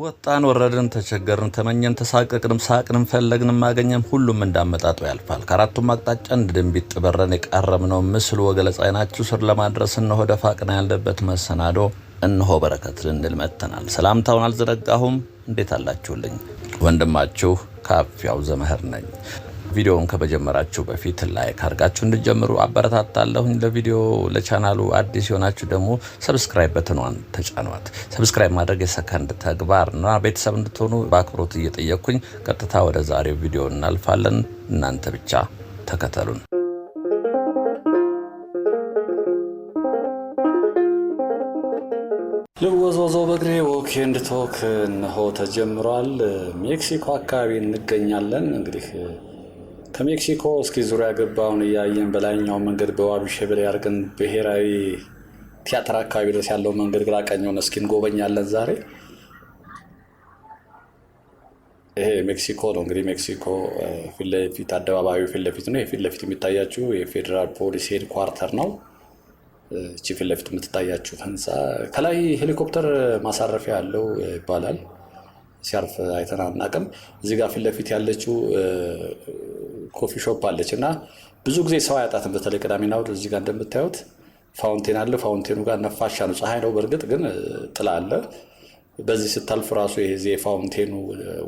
ወጣን ወረድን ተቸገርን ተመኘን ተሳቀቅንም ሳቅንም ፈለግንም ማገኘም ሁሉም እንዳመጣጡ ያልፋል። ከአራቱም አቅጣጫ እንድንቢጥ በረን የቃረምነው ምስሉ ወገለጻ አይናችሁ ስር ለማድረስ እነሆ ደፋቅና ያለበት መሰናዶ እነሆ በረከት ልንል መጥተናል። ሰላምታውን አልዘነጋሁም። እንዴት አላችሁልኝ? ወንድማችሁ ካፊያው ዘመህር ነኝ። ቪዲዮውን ከመጀመራችሁ በፊት ላይክ አድርጋችሁ እንድትጀምሩ አበረታታለሁኝ። ለቪዲዮ ለቻናሉ አዲስ የሆናችሁ ደግሞ ሰብስክራይብ በተኗን ተጫኗት። ሰብስክራይብ ማድረግ የሰከንድ ተግባርና ቤተሰብ እንድትሆኑ በአክብሮት እየጠየቅኩኝ ቀጥታ ወደ ዛሬው ቪዲዮ እናልፋለን። እናንተ ብቻ ተከተሉን። ልወዞዞ በእግሬ ዎክ ኤንድ ቶክ እነሆ ተጀምሯል። ሜክሲኮ አካባቢ እንገኛለን። እንግዲህ ከሜክሲኮ እስኪ ዙሪያ ገባውን እያየን በላይኛው መንገድ በዋቢ ሸበሌ አድርገን ብሔራዊ ቲያትር አካባቢ ድረስ ያለው መንገድ ግራ ቀኙን እስኪ እንጎበኛለን ዛሬ። ይሄ ሜክሲኮ ነው። እንግዲህ ሜክሲኮ ፊት ለፊት አደባባዩ ፊት ለፊት ነው። የፊት ለፊት የሚታያችሁ የፌዴራል ፖሊስ ሄድ ኳርተር ነው። እቺ ፊት ለፊት የምትታያችሁ ህንፃ ከላይ ሄሊኮፕተር ማሳረፊያ ያለው ይባላል። ሲያርፍ አይተን አናውቅም። እዚህ ጋር ፊት ለፊት ያለችው ኮፊ ሾፕ አለች እና ብዙ ጊዜ ሰው አያጣትም። በተለይ ቅዳሜና እሑድ እዚህ ጋር እንደምታዩት ፋውንቴን አለ። ፋውንቴኑ ጋር ነፋሻ ነው፣ ፀሐይ ነው በእርግጥ ግን ጥላ አለ። በዚህ ስታልፍ ራሱ ይሄ የፋውንቴኑ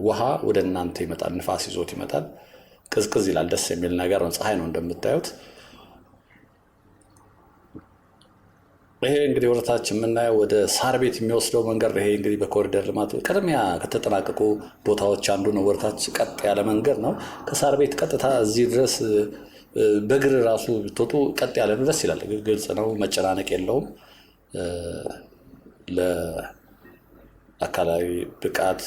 ውሃ ወደ እናንተ ይመጣል፣ ንፋስ ይዞት ይመጣል። ቅዝቅዝ ይላል፣ ደስ የሚል ነገር ነው። ፀሐይ ነው እንደምታዩት። ይሄ እንግዲህ ወደታች የምናየው ወደ ሳር ቤት የሚወስደው መንገድ። ይሄ እንግዲህ በኮሪደር ልማት ቅድሚያ ከተጠናቀቁ ቦታዎች አንዱ ነው። ወደታች ቀጥ ያለ መንገድ ነው። ከሳር ቤት ቀጥታ እዚህ ድረስ በእግር ራሱ ብትወጡ ቀጥ ያለ ነው፣ ደስ ይላል። ግልጽ ነው፣ መጨናነቅ የለውም። ለአካላዊ ብቃት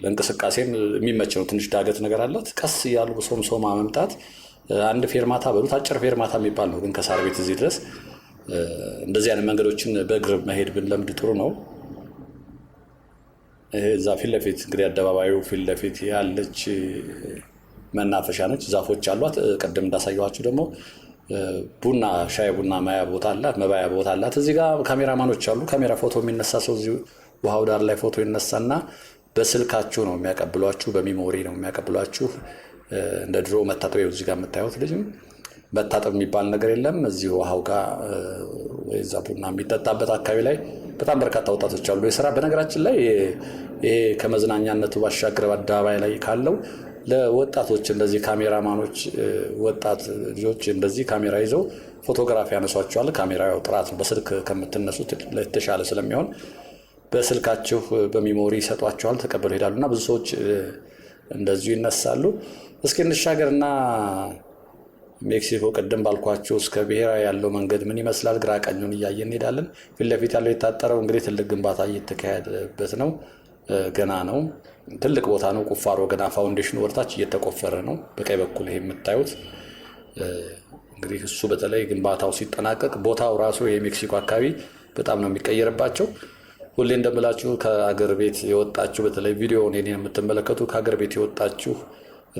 ለእንቅስቃሴም የሚመች ነው። ትንሽ ዳገት ነገር አላት። ቀስ እያሉ ሶምሶማ መምጣት። አንድ ፌርማታ በሉት፣ አጭር ፌርማታ የሚባል ነው። ግን ከሳር ቤት እዚህ ድረስ እንደዚህ አይነት መንገዶችን በእግር መሄድ ብንለምድ ጥሩ ነው። እዛ ፊት ለፊት እንግዲህ አደባባዩ ፊት ለፊት ያለች መናፈሻ ነች። ዛፎች አሏት። ቅድም እንዳሳየኋችሁ ደግሞ ቡና ሻይ ቡና ማያ ቦታ አላት፣ መባያ ቦታ አላት። እዚህ ጋር ካሜራማኖች አሉ። ካሜራ ፎቶ የሚነሳ ሰው እዚህ ውሃው ዳር ላይ ፎቶ ይነሳና በስልካችሁ ነው የሚያቀብሏችሁ፣ በሚሞሪ ነው የሚያቀብሏችሁ። እንደ ድሮ መታጠቢያው እዚህ ጋር የምታዩት ልጅም መታጠብ የሚባል ነገር የለም። እዚህ ውሃው ጋር ወይዛ ቡና የሚጠጣበት አካባቢ ላይ በጣም በርካታ ወጣቶች አሉ። የስራ በነገራችን ላይ ይሄ ከመዝናኛነቱ ባሻገር አደባባይ ላይ ካለው ለወጣቶች እንደዚህ ካሜራማኖች፣ ወጣት ልጆች እንደዚህ ካሜራ ይዘው ፎቶግራፊ ያነሷቸዋል። ካሜራው ጥራት ነው፣ በስልክ ከምትነሱት የተሻለ ስለሚሆን በስልካችሁ በሚሞሪ ይሰጧቸዋል፣ ተቀበሉ ይሄዳሉና ብዙ ሰዎች እንደዚሁ ይነሳሉ። እስኪ እንሻገርና ሜክሲኮ ቅድም ባልኳችሁ እስከ ብሔራዊ ያለው መንገድ ምን ይመስላል ግራ ቀኙን እያየን እንሄዳለን። ፊት ለፊት ያለው የታጠረው እንግዲህ ትልቅ ግንባታ እየተካሄደበት ነው። ገና ነው፣ ትልቅ ቦታ ነው። ቁፋሮ ገና ፋውንዴሽኑ ወርታች እየተቆፈረ ነው። በቀኝ በኩል ይሄ የምታዩት እንግዲህ እሱ በተለይ ግንባታው ሲጠናቀቅ ቦታው ራሱ የሜክሲኮ አካባቢ በጣም ነው የሚቀየርባቸው። ሁሌ እንደምላችሁ ከአገር ቤት የወጣችሁ በተለይ ቪዲዮውን የኔን የምትመለከቱ ከአገር ቤት የወጣችሁ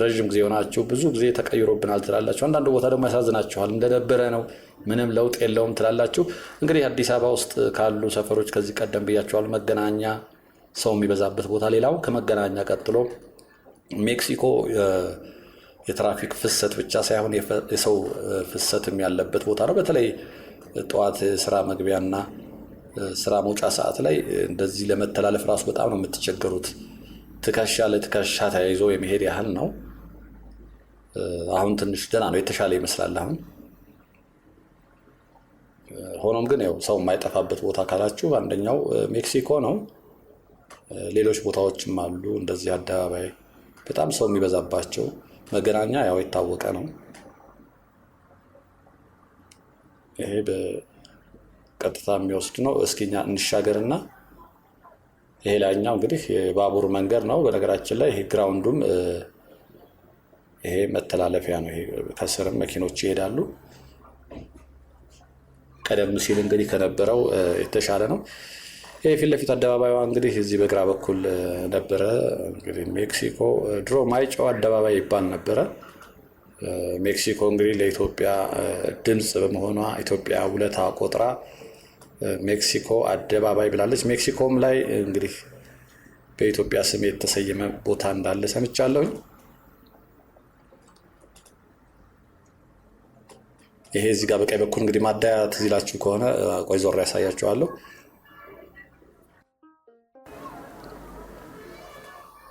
ረጅም ጊዜ ሆናችሁ ብዙ ጊዜ ተቀይሮብናል ትላላችሁ። አንዳንድ ቦታ ደግሞ ያሳዝናችኋል። እንደነበረ ነው፣ ምንም ለውጥ የለውም ትላላችሁ። እንግዲህ አዲስ አበባ ውስጥ ካሉ ሰፈሮች ከዚህ ቀደም ብያችኋል፣ መገናኛ ሰው የሚበዛበት ቦታ። ሌላው ከመገናኛ ቀጥሎ ሜክሲኮ የትራፊክ ፍሰት ብቻ ሳይሆን የሰው ፍሰትም ያለበት ቦታ ነው። በተለይ ጠዋት ስራ መግቢያና ስራ መውጫ ሰዓት ላይ እንደዚህ ለመተላለፍ ራሱ በጣም ነው የምትቸገሩት። ትከሻ ለትከሻ ተያይዞ የመሄድ ያህል ነው። አሁን ትንሽ ደህና ነው፣ የተሻለ ይመስላል አሁን። ሆኖም ግን ያው ሰው የማይጠፋበት ቦታ ካላችሁ አንደኛው ሜክሲኮ ነው። ሌሎች ቦታዎችም አሉ እንደዚህ አደባባይ በጣም ሰው የሚበዛባቸው። መገናኛ ያው የታወቀ ነው። ይሄ በቀጥታ የሚወስድ ነው። እስኪኛ እንሻገርና ይሄ ላይኛው እንግዲህ የባቡር መንገድ ነው። በነገራችን ላይ ይሄ ግራውንዱም ይሄ መተላለፊያ ነው። ይሄ ከስርም መኪኖች ይሄዳሉ። ቀደም ሲል እንግዲህ ከነበረው የተሻለ ነው። ይሄ ፊት ለፊት አደባባይዋ እንግዲህ እዚህ በግራ በኩል ነበረ። እንግዲህ ሜክሲኮ ድሮ ማይጨው አደባባይ ይባል ነበረ። ሜክሲኮ እንግዲህ ለኢትዮጵያ ድምፅ በመሆኗ ኢትዮጵያ ውለታ ቆጥራ ሜክሲኮ አደባባይ ብላለች። ሜክሲኮም ላይ እንግዲህ በኢትዮጵያ ስም የተሰየመ ቦታ እንዳለ ሰምቻለሁኝ። ይሄ እዚህ ጋር በቀኝ በኩል እንግዲህ ማደያ ትዝ ይላችሁ ከሆነ ቆይ ዞር ያሳያችኋለሁ።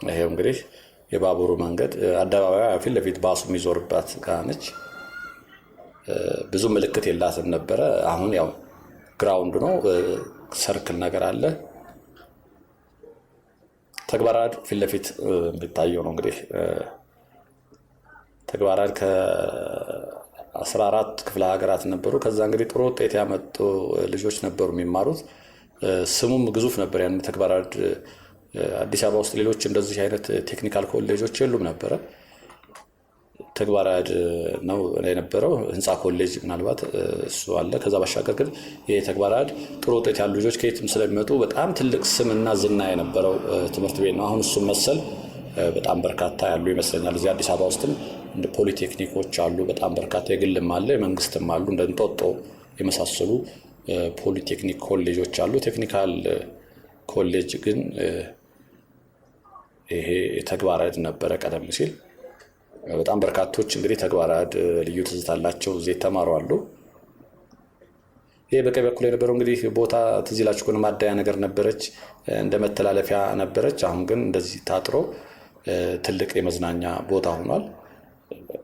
ይሄው እንግዲህ የባቡሩ መንገድ አደባባዩ ፊት ለፊት ባሱ የሚዞርባት ጋር ነች። ብዙ ምልክት የላትም ነበረ። አሁን ያው ግራውንድ ነው፣ ሰርክል ነገር አለ። ተግባራድ ፊት ለፊት የሚታየው ነው። እንግዲህ ተግባራድ ከ14 ክፍለ ሀገራት ነበሩ። ከዛ እንግዲህ ጥሩ ውጤት ያመጡ ልጆች ነበሩ የሚማሩት። ስሙም ግዙፍ ነበር ያን ተግባራድ። አዲስ አበባ ውስጥ ሌሎች እንደዚህ አይነት ቴክኒካል ኮሌጆች የሉም ነበረ። ተግባራድ ነው የነበረው። ህንፃ ኮሌጅ ምናልባት እሱ አለ። ከዛ ባሻገር ግን የተግባራድ ጥሩ ውጤት ያሉ ልጆች ከየትም ስለሚመጡ በጣም ትልቅ ስምና ዝና የነበረው ትምህርት ቤት ነው። አሁን እሱም መሰል በጣም በርካታ ያሉ ይመስለኛል። እዚህ አዲስ አበባ ውስጥም እንደ ፖሊቴክኒኮች አሉ፣ በጣም በርካታ የግልም አለ የመንግስትም አሉ። እንደ እንጦጦ የመሳሰሉ ፖሊቴክኒክ ኮሌጆች አሉ። ቴክኒካል ኮሌጅ ግን ይሄ ተግባራድ ነበረ ቀደም ሲል። በጣም በርካቶች እንግዲህ ተግባራድ ልዩ ትዝታ አላቸው፣ እዚህ የተማሩ አሉ። ይሄ በቀኝ በኩል የነበረው እንግዲህ ቦታ ትዝ ይላችሁ ከሆነ ማደያ ነገር ነበረች፣ እንደ መተላለፊያ ነበረች። አሁን ግን እንደዚህ ታጥሮ ትልቅ የመዝናኛ ቦታ ሆኗል።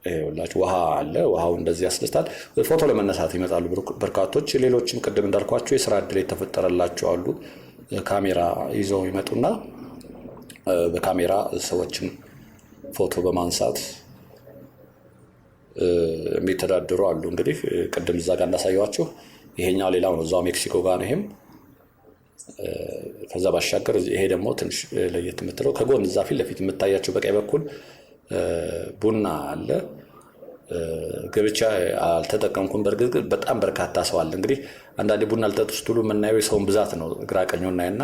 ይኸውላችሁ ውሃ አለ። ውሃው እንደዚህ ያስደስታል። ፎቶ ለመነሳት ይመጣሉ በርካቶች። ሌሎችም ቅድም እንዳልኳቸው የስራ እድል የተፈጠረላቸው አሉ። ካሜራ ይዘው ይመጡና በካሜራ ሰዎችን ፎቶ በማንሳት የሚተዳደሩ አሉ። እንግዲህ ቅድም እዛ ጋር እንዳሳየዋችሁ ይሄኛው ሌላው ነው፣ እዛው ሜክሲኮ ጋር ነው። ይሄም ከዛ ባሻገር ይሄ ደግሞ ትንሽ ለየት የምትለው ከጎን እዛ ፊት ለፊት የምታያቸው በቀኝ በኩል ቡና አለ። ገብቻ አልተጠቀምኩም። በእርግጥ በጣም በርካታ ሰው አለ። እንግዲህ አንዳንዴ ቡና ልጠጡ ስትሉ የምናየው የሰውን ብዛት ነው፣ ግራ ቀኙ እናይና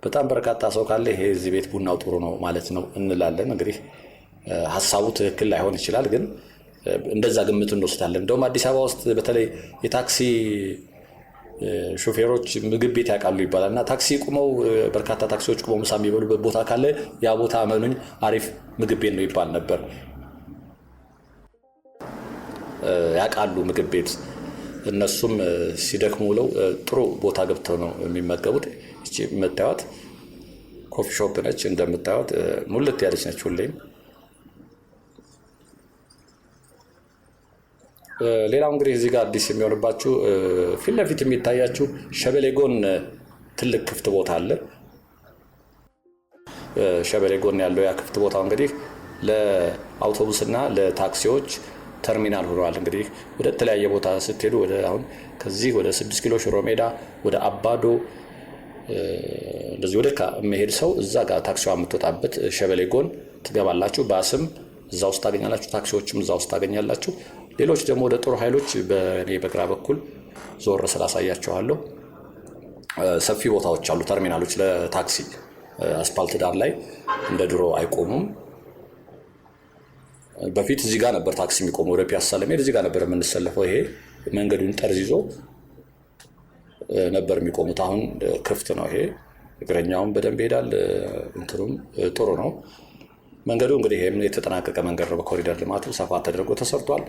በጣም በርካታ ሰው ካለ ይሄ እዚህ ቤት ቡናው ጥሩ ነው ማለት ነው እንላለን። እንግዲህ ሀሳቡ ትክክል ላይሆን ይችላል፣ ግን እንደዛ ግምት እንወስዳለን። እንደውም አዲስ አበባ ውስጥ በተለይ የታክሲ ሾፌሮች ምግብ ቤት ያውቃሉ ይባላል እና ታክሲ ቁመው በርካታ ታክሲዎች ቁመው ምሳ የሚበሉበት ቦታ ካለ ያ ቦታ አመኑኝ አሪፍ ምግብ ቤት ነው ይባል ነበር። ያውቃሉ ምግብ ቤት። እነሱም ሲደክሙ ውለው ጥሩ ቦታ ገብተው ነው የሚመገቡት። እቺ የምታዩት ኮፊ ሾፕ ነች። እንደምታዩት ሙልት ያለች ነች ሁሌም። ሌላው እንግዲህ እዚህ ጋር አዲስ የሚሆንባችሁ ፊት ለፊት የሚታያችሁ ሸበሌ ጎን ትልቅ ክፍት ቦታ አለ። ሸበሌ ጎን ያለው ያ ክፍት ቦታው እንግዲህ ለአውቶቡስና ለታክሲዎች ተርሚናል ሆኗል። እንግዲህ ወደ ተለያየ ቦታ ስትሄዱ ወደ አሁን ከዚህ ወደ 6 ኪሎ ሽሮ ሜዳ፣ ወደ አባዶ እንደዚህ ወደ መሄድ ሰው እዛ ጋር ታክሲዋ የምትወጣበት ሸበሌ ጎን ትገባላችሁ። ባስም እዛ ውስጥ ታገኛላችሁ፣ ታክሲዎችም እዛ ውስጥ ታገኛላችሁ። ሌሎች ደግሞ ወደ ጦር ኃይሎች በእኔ በግራ በኩል ዞር ስላሳያችኋለሁ ሰፊ ቦታዎች አሉ፣ ተርሚናሎች ለታክሲ። አስፓልት ዳር ላይ እንደ ድሮ አይቆሙም። በፊት እዚህ ጋር ነበር ታክሲ የሚቆመው። ወደ ፒያሳ ለመሄድ እዚህ ጋር ነበር የምንሰለፈው። ይሄ መንገዱን ጠርዝ ይዞ ነበር የሚቆሙት። አሁን ክፍት ነው። ይሄ እግረኛውም በደንብ ይሄዳል። እንትኑም ጥሩ ነው መንገዱ። እንግዲህ ይሄም የተጠናቀቀ መንገድ ነው። በኮሪደር ልማቱ ሰፋ ተደርጎ ተሰርቷል።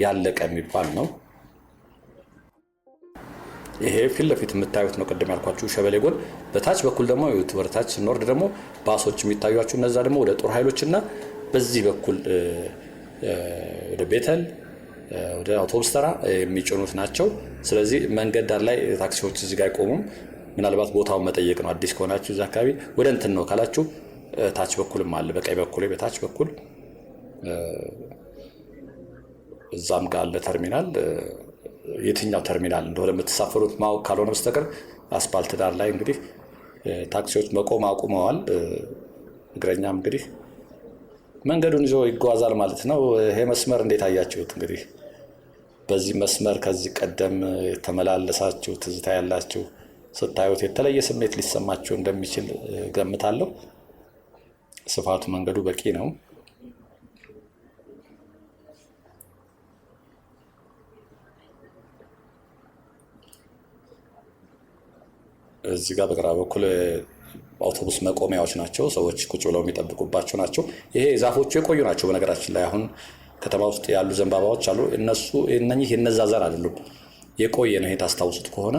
ያለቀ የሚባል ነው። ይሄ ፊት ለፊት የምታዩት ነው ቅድም ያልኳችሁ ሸበሌ ጎን። በታች በኩል ደግሞ ወደታች ስንወርድ ደግሞ ባሶች የሚታዩአችሁ እነዛ ደግሞ ወደ ጦር ኃይሎችና በዚህ በኩል ወደ ቤተል ወደ አውቶቡስ ተራ የሚጭኑት ናቸው። ስለዚህ መንገድ ዳር ላይ ታክሲዎች እዚህ ጋር አይቆሙም። ምናልባት ቦታውን መጠየቅ ነው። አዲስ ከሆናችሁ እዛ አካባቢ ወደ እንትን ነው ካላችሁ ታች በኩልም አለ። በቀኝ በኩል በታች በኩል እዛም ጋር አለ ተርሚናል። የትኛው ተርሚናል እንደሆነ የምትሳፈሩት ማወቅ ካልሆነ በስተቀር አስፓልት ዳር ላይ እንግዲህ ታክሲዎች መቆም አቁመዋል። እግረኛም እንግዲህ መንገዱን ይዞ ይጓዛል ማለት ነው። ይሄ መስመር እንዴት አያችሁት? እንግዲህ በዚህ መስመር ከዚህ ቀደም የተመላለሳችሁ ትዝታ ያላችሁ ስታዩት የተለየ ስሜት ሊሰማችሁ እንደሚችል ገምታለሁ። ስፋቱ መንገዱ በቂ ነው። እዚህ ጋር በግራ በኩል አውቶቡስ መቆሚያዎች ናቸው፣ ሰዎች ቁጭ ብለው የሚጠብቁባቸው ናቸው። ይሄ ዛፎቹ የቆዩ ናቸው። በነገራችን ላይ አሁን ከተማ ውስጥ ያሉ ዘንባባዎች አሉ፣ እነኚህ የነዛ ዘር አይደሉም፣ የቆየ ነው። ይሄ ታስታውሱት ከሆነ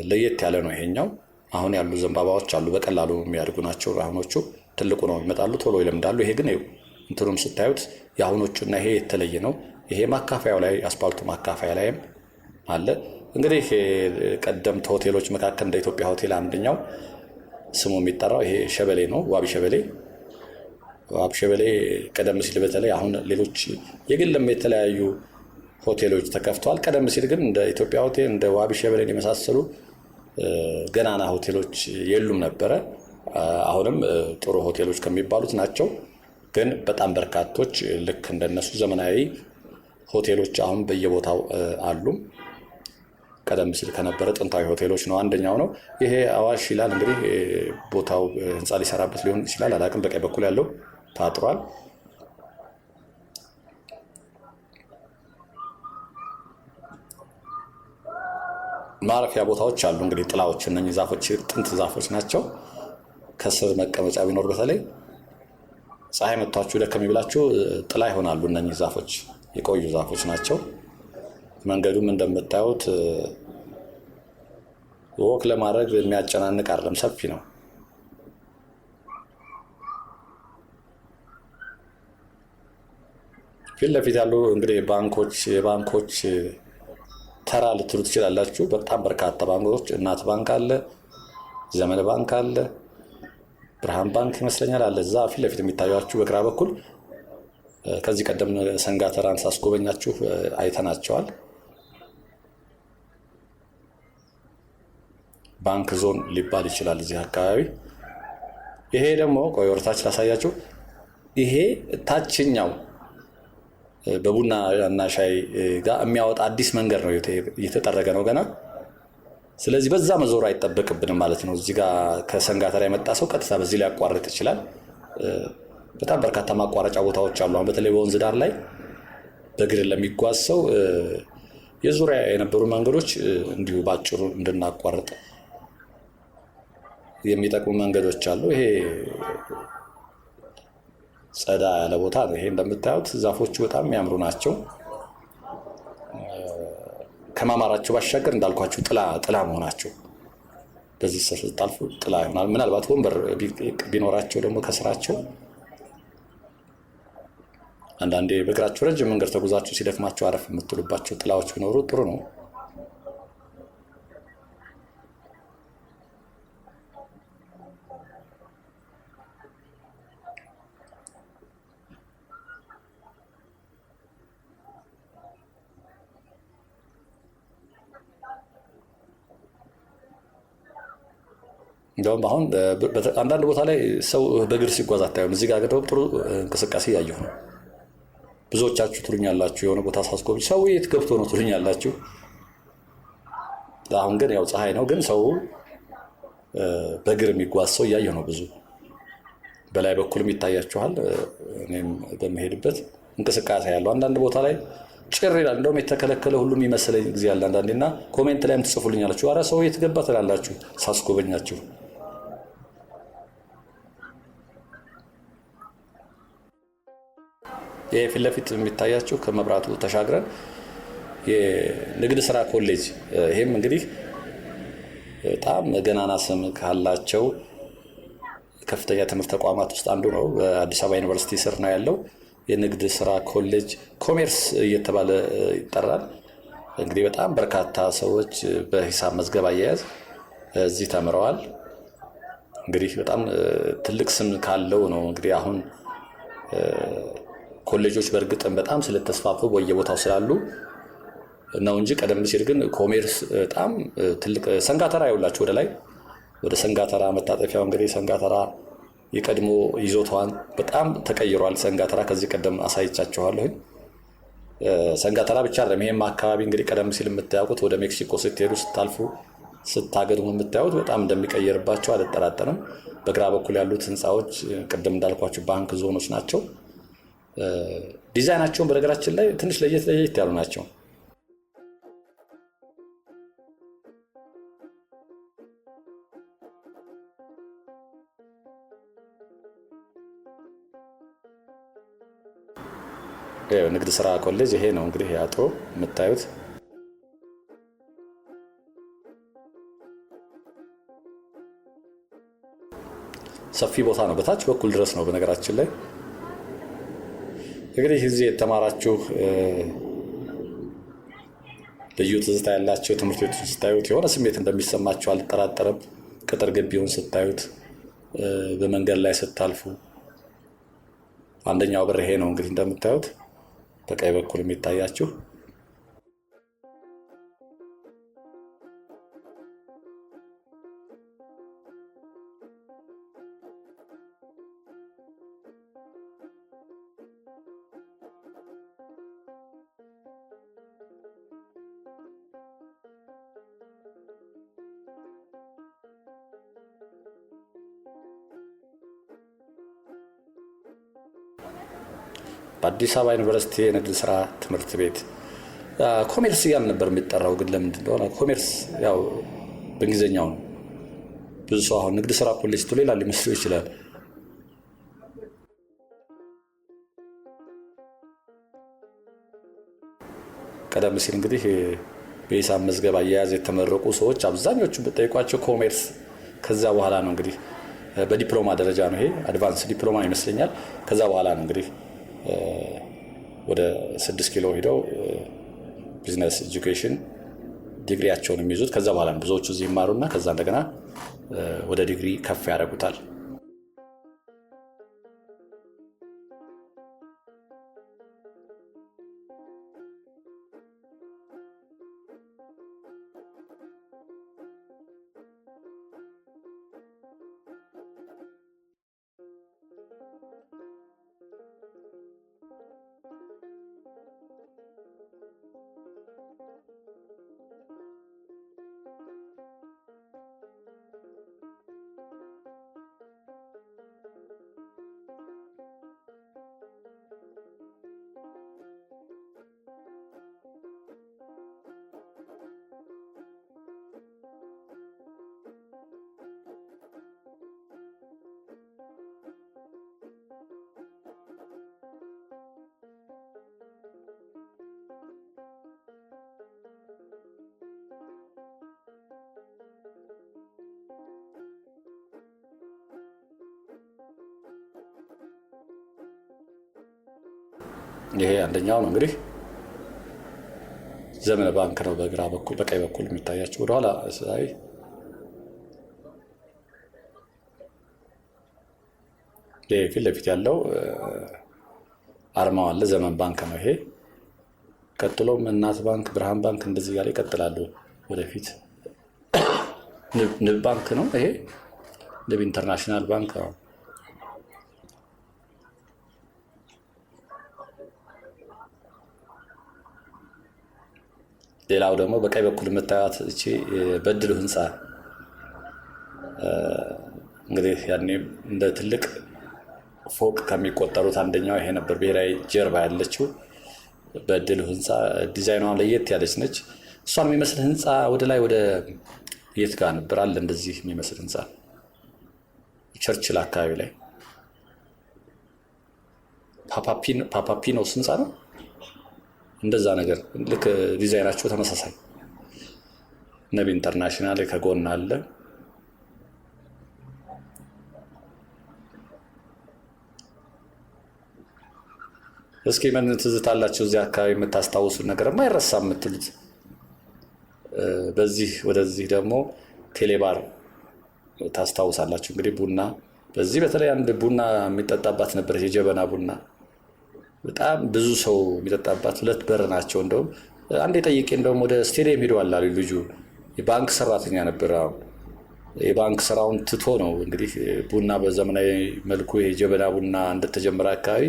ለየት ያለ ነው ይሄኛው። አሁን ያሉ ዘንባባዎች አሉ፣ በቀላሉ የሚያድጉ ናቸው። አሁኖቹ ትልቁ ነው ይመጣሉ፣ ቶሎ ይለምዳሉ። ይሄ ግን እንትኑም ስታዩት የአሁኖቹና ይሄ የተለየ ነው። ይሄ ማካፈያው ላይ አስፓልቱ ማካፈያ ላይም አለ። እንግዲህ ቀደምት ሆቴሎች መካከል እንደ ኢትዮጵያ ሆቴል አንደኛው ስሙ የሚጠራው ይሄ ሸበሌ ነው፣ ዋቢ ሸበሌ። ዋቢ ሸበሌ ቀደም ሲል በተለይ አሁን ሌሎች የግልም የተለያዩ ሆቴሎች ተከፍተዋል። ቀደም ሲል ግን እንደ ኢትዮጵያ ሆቴል እንደ ዋቢ ሸበሌን የመሳሰሉ ገናና ሆቴሎች የሉም ነበረ። አሁንም ጥሩ ሆቴሎች ከሚባሉት ናቸው። ግን በጣም በርካቶች ልክ እንደነሱ ዘመናዊ ሆቴሎች አሁን በየቦታው አሉ። ቀደም ሲል ከነበረ ጥንታዊ ሆቴሎች ነው አንደኛው ነው። ይሄ አዋሽ ይላል። እንግዲህ ቦታው ህንፃ ሊሰራበት ሊሆን ይችላል፣ አላቅም። በቀኝ በኩል ያለው ታጥሯል። ማረፊያ ቦታዎች አሉ። እንግዲህ ጥላዎች፣ እነኚህ ዛፎች ጥንት ዛፎች ናቸው። ከስር መቀመጫ ቢኖር በተለይ ፀሐይ መጥቷችሁ ደከም ይብላችሁ ጥላ ይሆናሉ። እነኚህ ዛፎች የቆዩ ዛፎች ናቸው። መንገዱም እንደምታዩት ወክ ለማድረግ የሚያጨናንቅ አይደለም፣ ሰፊ ነው። ፊት ለፊት ያሉ እንግዲህ የባንኮች ተራ ልትሉ ትችላላችሁ። በጣም በርካታ ባንኮች፣ እናት ባንክ አለ፣ ዘመን ባንክ አለ፣ ብርሃን ባንክ ይመስለኛል አለ። እዛ ፊት ለፊት የሚታያችሁ በግራ በኩል ከዚህ ቀደም ሰንጋተራን ሳስጎበኛችሁ አይተናቸዋል። ባንክ ዞን ሊባል ይችላል እዚህ አካባቢ። ይሄ ደግሞ ቆይ ወርታች ላሳያችሁ። ይሄ ታችኛው በቡና እና ሻይ ጋር የሚያወጣ አዲስ መንገድ ነው፣ እየተጠረገ ነው ገና። ስለዚህ በዛ መዞር አይጠበቅብንም ማለት ነው። እዚህ ጋር ከሰንጋተራ የመጣ ሰው ቀጥታ በዚህ ላይ ያቋርጥ ይችላል። በጣም በርካታ ማቋረጫ ቦታዎች አሉ። አሁን በተለይ በወንዝ ዳር ላይ በእግር ለሚጓዝ ሰው የዙሪያ የነበሩ መንገዶች እንዲሁ ባጭሩ እንድናቋርጥ የሚጠቅሙ መንገዶች አሉ። ይሄ ጸዳ ያለ ቦታ ነው። ይሄ እንደምታዩት ዛፎቹ በጣም የሚያምሩ ናቸው። ከማማራቸው ባሻገር እንዳልኳችሁ ጥላ መሆናቸው በዚህ ስር ስታልፉ ጥላ ይሆናል። ምናልባት ወንበር ቢኖራቸው ደግሞ ከስራቸው አንዳንዴ በእግራችሁ ረጅም መንገድ ተጉዛችሁ ሲደክማችሁ አረፍ የምትሉባቸው ጥላዎች ቢኖሩ ጥሩ ነው። እንደውም አሁን አንዳንድ ቦታ ላይ ሰው በእግር ሲጓዝ አታዩም። እዚህ ጋር ጥሩ እንቅስቃሴ እያየሁ ነው። ብዙዎቻችሁ ትሉኛላችሁ የሆነ ቦታ ሳስጎብኝ ሰው የት ገብቶ ነው ትሉኛላችሁ። አሁን ግን ያው ፀሐይ ነው፣ ግን ሰው በእግር የሚጓዝ ሰው እያየሁ ነው። ብዙ በላይ በኩልም ይታያችኋል። እኔም በመሄድበት እንቅስቃሴ ያለው አንዳንድ ቦታ ላይ ጭር ይላል። እንደውም የተከለከለ ሁሉም ይመስለኝ ጊዜ ያለ አንዳንዴና ኮሜንት ላይም ትጽፉልኛላችሁ፣ ኧረ ሰው የት ገባ ትላላችሁ ሳስጎበኛችሁ። ይሄ ፊት ለፊት የሚታያችሁ ከመብራቱ ተሻግረን የንግድ ስራ ኮሌጅ፣ ይሄም እንግዲህ በጣም ገናና ስም ካላቸው ከፍተኛ ትምህርት ተቋማት ውስጥ አንዱ ነው። በአዲስ አበባ ዩኒቨርሲቲ ስር ነው ያለው። የንግድ ስራ ኮሌጅ ኮሜርስ እየተባለ ይጠራል። እንግዲህ በጣም በርካታ ሰዎች በሂሳብ መዝገብ አያያዝ እዚህ ተምረዋል። እንግዲህ በጣም ትልቅ ስም ካለው ነው እንግዲህ አሁን ኮሌጆች በእርግጥም በጣም ስለተስፋፉ በየቦታው ስላሉ ነው እንጂ ቀደም ሲል ግን ኮሜርስ በጣም ትልቅ ሰንጋተራ ያውላችሁ ወደ ላይ ወደ ሰንጋተራ መታጠፊያው እንግዲህ ሰንጋተራ የቀድሞ ይዞታዋን በጣም ተቀይሯል። ሰንጋተራ ከዚህ ቀደም አሳይቻችኋለሁ። ሰንጋተራ ብቻ አይደለም፣ ይሄም አካባቢ እንግዲህ ቀደም ሲል የምታውቁት ወደ ሜክሲኮ ስትሄዱ ስታልፉ ስታገድሙ የምታዩት በጣም እንደሚቀየርባቸው አልጠራጠርም። በግራ በኩል ያሉት ህንፃዎች ቅድም እንዳልኳችሁ ባንክ ዞኖች ናቸው። ዲዛይናቸውን በነገራችን ላይ ትንሽ ለየት ያሉ ናቸው። ንግድ ስራ ኮሌጅ ይሄ ነው እንግዲህ አጥሮ የምታዩት። ሰፊ ቦታ ነው፣ በታች በኩል ድረስ ነው። በነገራችን ላይ እንግዲህ እዚህ የተማራችሁ ልዩ ትዝታ ያላቸው ትምህርት ቤቱን ስታዩት የሆነ ስሜት እንደሚሰማችሁ አልጠራጠርም። ቅጥር ግቢውን ስታዩት፣ በመንገድ ላይ ስታልፉ፣ አንደኛው በር ይሄ ነው እንግዲህ እንደምታዩት በቀኝ በኩል የሚታያችሁ። በአዲስ አበባ ዩኒቨርሲቲ የንግድ ስራ ትምህርት ቤት ኮሜርስ እያልን ነበር የሚጠራው፣ ግን ለምንድን እንደሆነ ኮሜርስ ያው በእንግሊዝኛው ነው። ብዙ ሰው አሁን ንግድ ስራ ኮሌጅ ሌላ ሊመስለው ይችላል። ቀደም ሲል እንግዲህ በሂሳብ መዝገብ አያያዝ የተመረቁ ሰዎች አብዛኞቹ ብጠይቋቸው ኮሜርስ፣ ከዛ በኋላ ነው እንግዲህ በዲፕሎማ ደረጃ ነው፣ ይሄ አድቫንስ ዲፕሎማ ይመስለኛል። ከዛ በኋላ ነው እንግዲህ ወደ 6 ኪሎ ሄደው ቢዝነስ ኤጁኬሽን ዲግሪያቸውን የሚይዙት። ከዛ በኋላ ነው ብዙዎቹ እዚህ ይማሩና ከዛ እንደገና ወደ ዲግሪ ከፍ ያደርጉታል። ይሄ አንደኛው ነው እንግዲህ ዘመን ባንክ ነው። በግራ በኩል በቀኝ በኩል የሚታያቸው ወደኋላ ሳይ ፊት ለፊት ያለው አርማው አለ፣ ዘመን ባንክ ነው ይሄ። ቀጥሎም እናት ባንክ፣ ብርሃን ባንክ እንደዚህ ያለ ይቀጥላሉ ወደፊት። ንብ ባንክ ነው ይሄ፣ ንብ ኢንተርናሽናል ባንክ ነው። ሌላው ደግሞ በቀኝ በኩል የምታዩት እቺ በድሉ ህንፃ እንግዲህ ያኔ እንደ ትልቅ ፎቅ ከሚቆጠሩት አንደኛው ይሄ ነበር። ብሔራዊ ጀርባ ያለችው በድሉ ህንፃ ዲዛይኗ ለየት ያለች ነች። እሷን የሚመስል ህንፃ ወደ ላይ ወደ የት ጋር ነበር አለ እንደዚህ የሚመስል ህንፃ ቸርችል አካባቢ ላይ ፓፓፒኖስ ህንፃ ነው እንደዛ ነገር፣ ልክ ዲዛይናቸው ተመሳሳይ። ነብ ኢንተርናሽናል ከጎን አለ። እስኪ ምን ትዝታላችሁ እዚህ አካባቢ የምታስታውሱት ነገር የማይረሳ የምትሉት? በዚህ ወደዚህ ደግሞ ቴሌባር ታስታውሳላችሁ። እንግዲህ ቡና በዚህ በተለይ አንድ ቡና የሚጠጣባት ነበር፣ የጀበና ቡና በጣም ብዙ ሰው የሚጠጣባት። 2 በር ናቸው። እንደውም አንድ የጠይቄ እንደውም ወደ ስቴዲየም ሄደዋል አሉ ልጁ። የባንክ ሰራተኛ ነበር። የባንክ ስራውን ትቶ ነው እንግዲህ ቡና በዘመናዊ መልኩ የጀበና ቡና እንደተጀመረ አካባቢ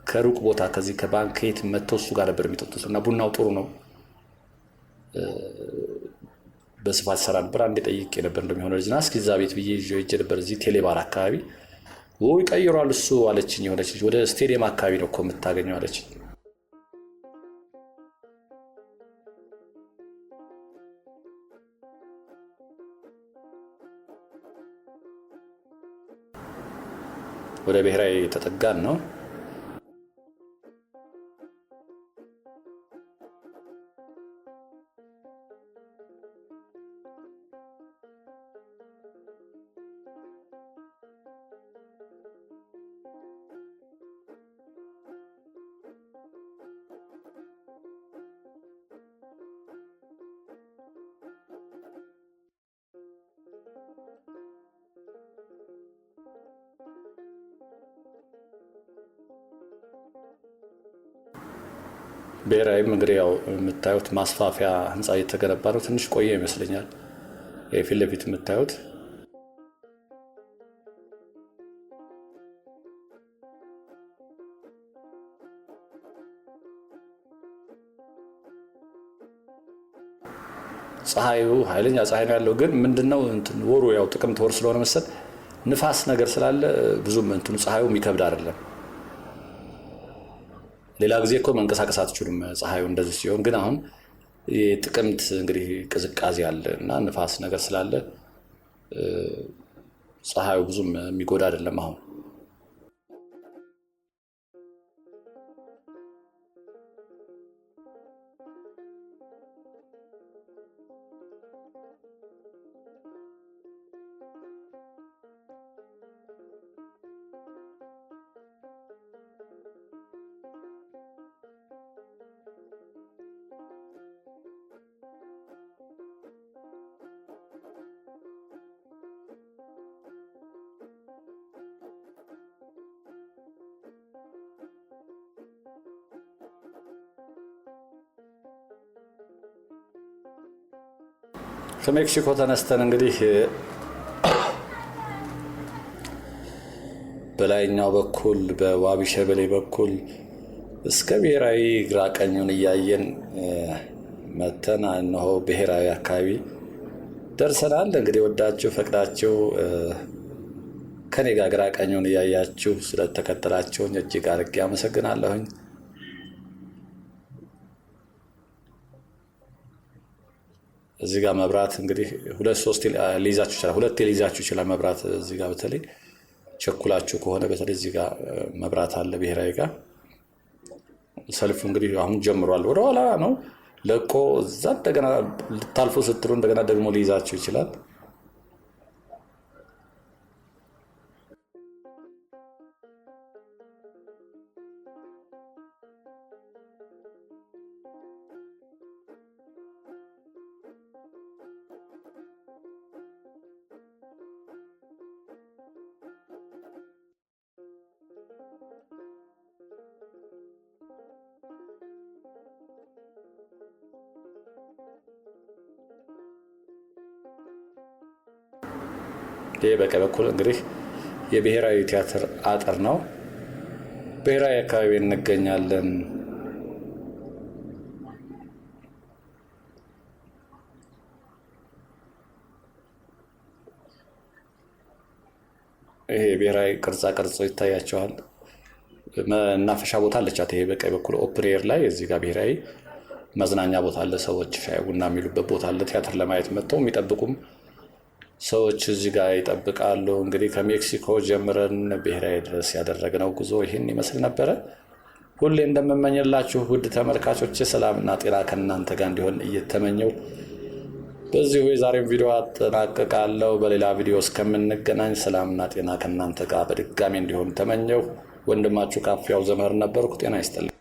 ከሩቅ ቦታ ከዚህ ከባንክ ከየት መጥተው እሱ ጋር ነበር የሚጠጡት እና ቡናው ጥሩ ነው በስፋት ሰራ ነበር። አንዴ ጠይቄ ነበር እንደሚሆነው ልጅና እስኪ እዛ ቤት ብዬ ሄጄ ነበር እዚህ ቴሌባር አካባቢ። ወይ ቀይሯል እሱ አለችኝ የሆነች ልጅ። ወደ ስቴዲየም አካባቢ ነው እኮ የምታገኘው አለችኝ። ወደ ብሔራዊ ተጠጋን ነው። ብሔራዊም እንግዲህ ያው የምታዩት ማስፋፊያ ህንፃ እየተገነባ ነው። ትንሽ ቆየ ይመስለኛል። ፊት ለፊት የምታዩት ፀሐዩ ኃይለኛ ፀሐይ ነው ያለው። ግን ምንድነው ወሩ ያው ጥቅምት ወር ስለሆነ መሰል ንፋስ ነገር ስላለ ብዙም ፀሐዩ የሚከብድ አይደለም። ሌላ ጊዜ እኮ መንቀሳቀስ አትችሉም ፀሐዩ እንደዚህ ሲሆን። ግን አሁን የጥቅምት እንግዲህ ቅዝቃዜ አለ እና ንፋስ ነገር ስላለ ፀሐዩ ብዙም የሚጎዳ አይደለም አሁን። ከሜክሲኮ ተነስተን እንግዲህ በላይኛው በኩል በዋቢ ሸበሌ በኩል እስከ ብሔራዊ ግራ ቀኙን እያየን መተን እነሆ ብሔራዊ አካባቢ ደርሰናል። እንግዲህ ወዳችሁ ፈቅዳችሁ ከኔ ጋር ግራ ቀኙን እያያችሁ ስለተከተላችሁኝ እጅግ አድርጌ አመሰግናለሁኝ። እዚህ ጋር መብራት እንግዲህ ሁለት ሊይዛችሁ ይችላል መብራት። እዚህ ጋር በተለይ ቸኩላችሁ ከሆነ በተለይ እዚህ ጋር መብራት አለ ብሔራዊ ጋር። ሰልፉ እንግዲህ አሁን ጀምሯል። ወደ ኋላ ነው ለቆ እዛ እንደገና ልታልፉ ስትሉ እንደገና ደግሞ ሊይዛችሁ ይችላል። ይህ በቀኝ በኩል እንግዲህ የብሔራዊ ቲያትር አጥር ነው። ብሔራዊ አካባቢ እንገኛለን። ይሄ ብሔራዊ ቅርጻ ቅርጽ ይታያቸዋል። መናፈሻ ቦታ አለቻት። ይሄ በቀኝ በኩል ኦፕን ኤር ላይ እዚህ ጋር ብሔራዊ መዝናኛ ቦታ አለ። ሰዎች ሻይ ቡና የሚሉበት ቦታ አለ። ቲያትር ለማየት መጥተው የሚጠብቁም ሰዎች እዚህ ጋር ይጠብቃሉ። እንግዲህ ከሜክሲኮ ጀምረን ብሔራዊ ድረስ ያደረግነው ጉዞ ይህን ይመስል ነበረ። ሁሌ እንደምመኝላችሁ ውድ ተመልካቾች ሰላምና ጤና ከእናንተ ጋር እንዲሆን እየተመኘው በዚሁ የዛሬውን ቪዲዮ አጠናቅቃለሁ። በሌላ ቪዲዮ እስከምንገናኝ ሰላምና ጤና ከእናንተ ጋር በድጋሚ እንዲሆን ተመኘው። ወንድማችሁ ካፊያው ዘመር ነበርኩ። ጤና ይስጥልኝ።